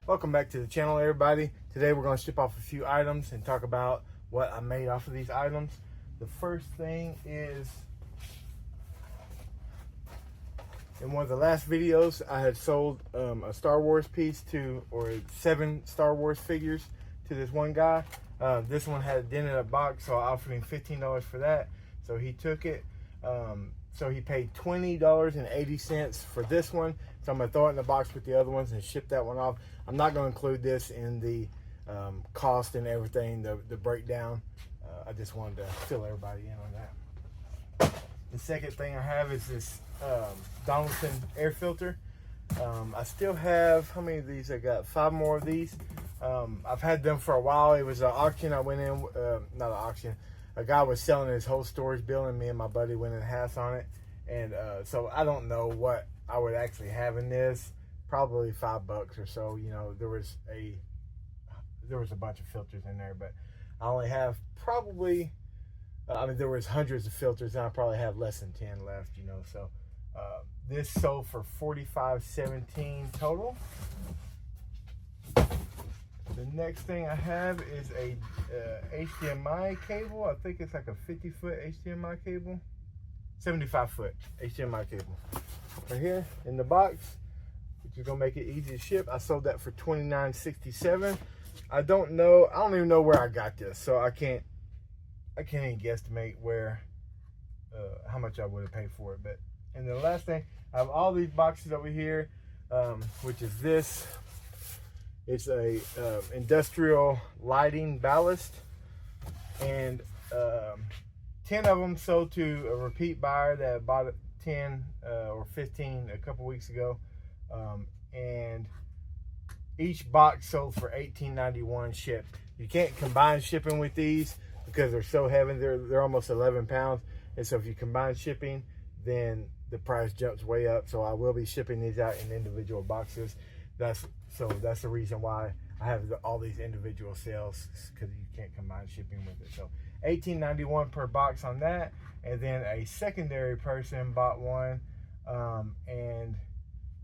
Welcome back to the channel, everybody. Today we're going to ship off a few items and talk about what I made off of these items. The first thing is, in one of the last videos, I had sold a Star Wars piece or 7 Star Wars figures to this one guy. This one had a dent in a box, so I offered him $15 for that. So he took it. So he paid $20.80 for this one. So I'm going to throw it in the box with the other ones and ship that one off. I'm not going to include this in the cost and everything, the breakdown. I just wanted to fill everybody in on that. The second thing I have is this Donaldson air filter. I still have, how many of these? I got 5 more of these. I've had them for a while. It was an auction I went in, not an auction. A guy was selling his whole storage bill, and me and my buddy went in halves on it. And so I don't know what I would actually have in this. Probably $5 or so. You know, there was a bunch of filters in there, but I only have probably, there was hundreds of filters, and I probably have less than 10 left. You know, so this sold for $45.17 total. The next thing I have is a HDMI cable. I think it's like a 50-foot HDMI cable. 75-foot HDMI cable. Right here in the box, which is gonna make it easy to ship. I sold that for $29.67. I don't even know where I got this, so I can't even guesstimate how much I would have paid for it. But and the last thing, I have all these boxes over here, which is this. It's a industrial lighting ballast, and 10 of them sold to a repeat buyer that bought 10 or 15 a couple weeks ago, and each box sold for $18.91 shipped. You can't combine shipping with these because they're so heavy. They're almost 11 pounds, and so if you combine shipping, then the price jumps way up. So I will be shipping these out in individual boxes. That's the reason why I have all these individual sales, because you can't combine shipping with it. So $18.91 per box on that. And then a secondary person bought one, and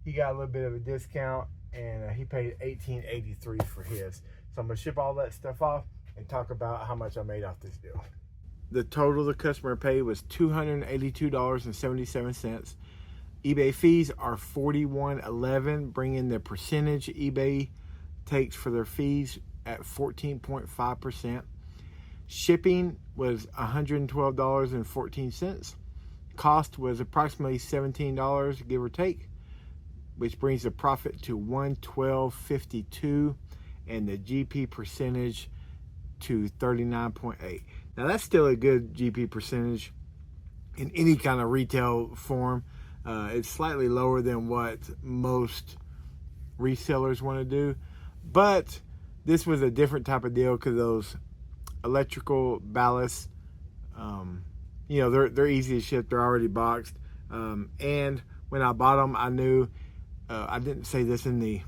he got a little bit of a discount, and he paid $18.83 for his. So I'm gonna ship all that stuff off and talk about how much I made off this deal. The total the customer paid was $282.77. eBay fees are $41.11, bringing the percentage eBay takes for their fees at 14.5%. Shipping was $112.14. Cost was approximately $17, give or take, which brings the profit to $112.52 and the GP percentage to 39.8. Now that's still a good GP percentage in any kind of retail form. It's slightly lower than what most resellers want to do, but this was a different type of deal because those electrical ballasts, you know, they're easy to ship. They're already boxed, and when I bought them, I knew I didn't say this in the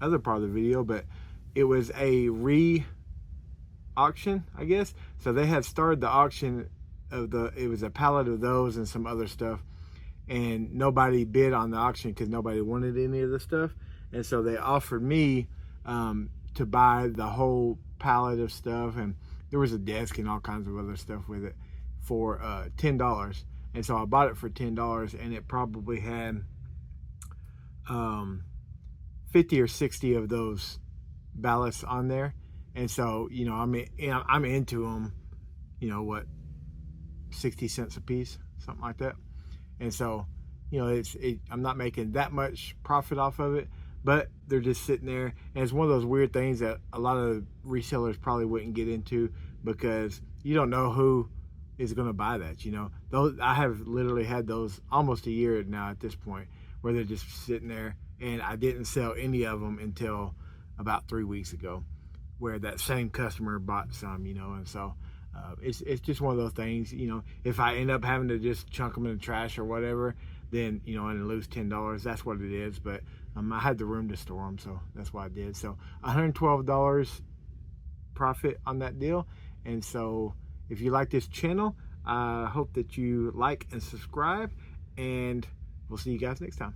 other part of the video, but it was a auction, I guess. So they had started the auction of it was a pallet of those and some other stuff. And nobody bid on the auction because nobody wanted any of the stuff. And so they offered me to buy the whole pallet of stuff. And there was a desk and all kinds of other stuff with it for $10. And so I bought it for $10, and it probably had 50 or 60 of those ballasts on there. And so, you know, I'm into them, you know, what, 60 cents a piece, something like that. And so, you know, I'm not making that much profit off of it, but they're just sitting there. And it's one of those weird things that a lot of resellers probably wouldn't get into, because you don't know who is going to buy that. You know, I have literally had those almost a year now at this point, where they're just sitting there, and I didn't sell any of them until about 3 weeks ago, where that same customer bought some, you know. And so it's just one of those things, you know. If I end up having to just chunk them in the trash or whatever, then, you know, and lose $10, that's what it is. But I had the room to store them, so that's why I did. So $112 profit on that deal. And so if you like this channel, I hope that you like and subscribe, and we'll see you guys next time.